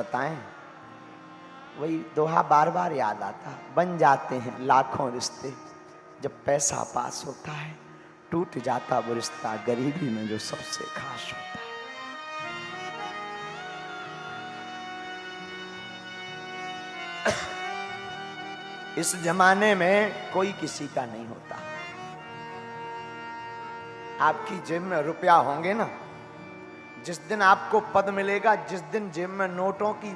बताएं, वही दोहा बार बार याद आता, बन जाते हैं लाखों रिश्ते जब पैसा पास होता है, टूट जाता वो रिश्ता गरीबी में जो सबसे खास होता है। इस जमाने में कोई किसी का नहीं होता। आपकी जेब में रुपया होंगे ना, जिस दिन आपको पद मिलेगा, जिस दिन जेब में नोटों की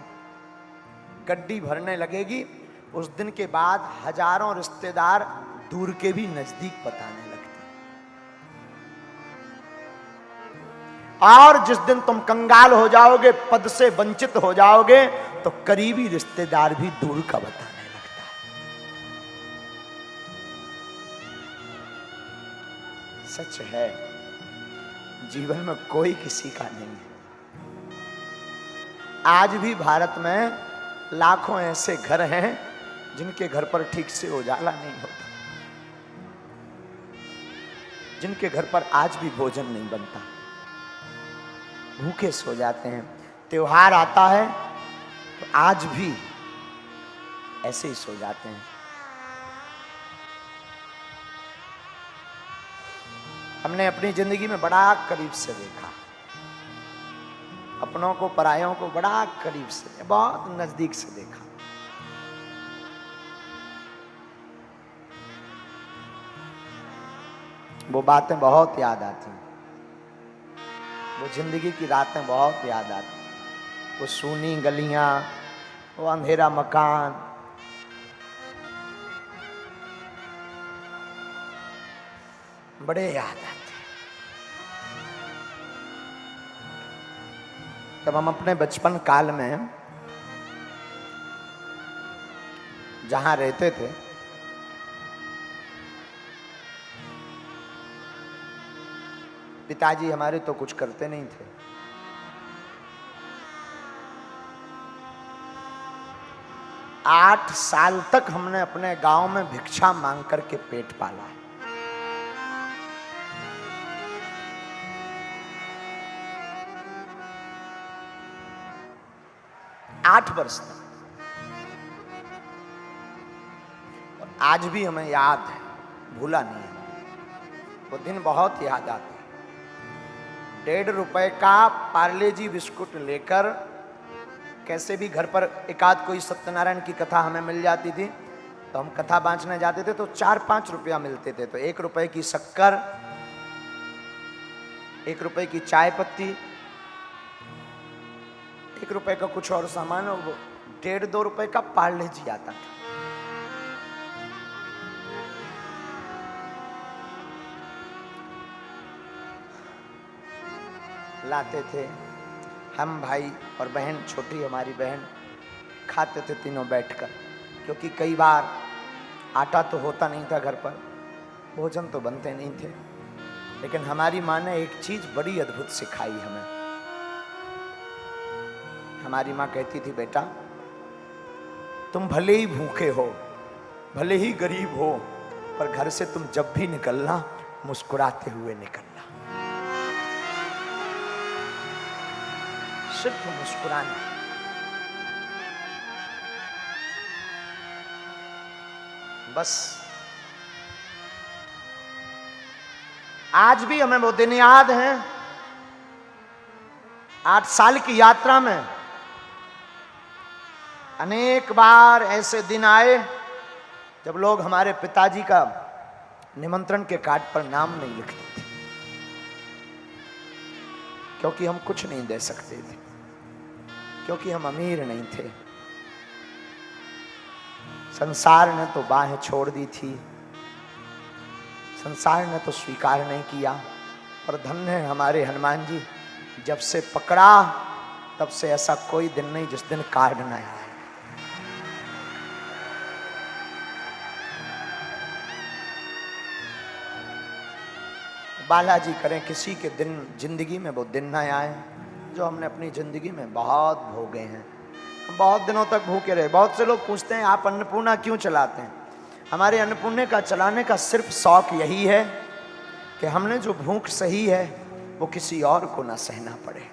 गड्डी भरने लगेगी, उस दिन के बाद हजारों रिश्तेदार दूर के भी नजदीक बताने लगते हैं। और जिस दिन तुम कंगाल हो जाओगे, पद से वंचित हो जाओगे, तो करीबी रिश्तेदार भी दूर का बताने लगता है। सच है, जीवन में कोई किसी का नहीं है। आज भी भारत में लाखों ऐसे घर हैं जिनके घर पर ठीक से उजाला नहीं होता, जिनके घर पर आज भी भोजन नहीं बनता, भूखे सो जाते हैं। त्योहार आता है तो आज भी ऐसे ही सो जाते हैं। हमने अपनी जिंदगी में बड़ा करीब से देखा, अपनों को परायों को बड़ा करीब से, बहुत नजदीक से देखा। वो बातें बहुत याद आती, वो जिंदगी की रातें बहुत याद आती, वो सूनी गलियां, वो अंधेरा मकान, बड़े याद आते। जब हम अपने बचपन काल में जहां रहते थे, पिताजी हमारे तो कुछ करते नहीं थे। आठ साल तक हमने अपने गांव में भिक्षा मांग करके पेट पाला है। 8 वर्ष तक। और आज भी हमें याद है, भूला नहीं है। वो दिन बहुत याद आते। 1.5 रुपए का पार्ले जी बिस्कुट लेकर कैसे भी घर पर एकाध कोई सत्यनारायण की कथा हमें मिल जाती थी, तो हम कथा बांचने जाते थे तो 4-5 रुपया मिलते थे। तो 1 रुपए की शक्कर, 1 रुपए की चाय पत्ती, 1 रुपए का कुछ और सामान, वो 1.5-2 रुपए का पार्ले जी आता था। लाते थे हम, भाई और बहन, छोटी हमारी बहन, खाते थे तीनों बैठकर, क्योंकि कई बार आटा तो होता नहीं था घर पर, भोजन तो बनते नहीं थे। लेकिन हमारी माँ ने एक चीज बड़ी अद्भुत सिखाई हमें। हमारी माँ कहती थी, बेटा तुम भले ही भूखे हो, भले ही गरीब हो, पर घर से तुम जब भी निकलना मुस्कुराते हुए निकलना, सिर्फ मुस्कुराना। बस आज भी हमें वो दिन याद हैं। 8 साल की यात्रा में अनेक बार ऐसे दिन आए जब लोग हमारे पिताजी का निमंत्रण के कार्ड पर नाम नहीं लिखते थे, क्योंकि हम कुछ नहीं दे सकते थे, क्योंकि हम अमीर नहीं थे। संसार ने तो बाहें छोड़ दी थी, संसार ने तो स्वीकार नहीं किया। पर धन्य है हमारे हनुमान जी, जब से पकड़ा तब से ऐसा कोई दिन नहीं जिस दिन कार्ड न आए। बालाजी करें किसी के दिन जिंदगी में वो दिन न आए जो हमने अपनी जिंदगी में बहुत भोगे हैं। बहुत दिनों तक भूखे रहे। बहुत से लोग पूछते हैं आप अन्नपूर्णा क्यों चलाते हैं? हमारे अन्नपूर्णा का चलाने का सिर्फ शौक यही है कि हमने जो भूख सही है वो किसी और को ना सहना पड़े।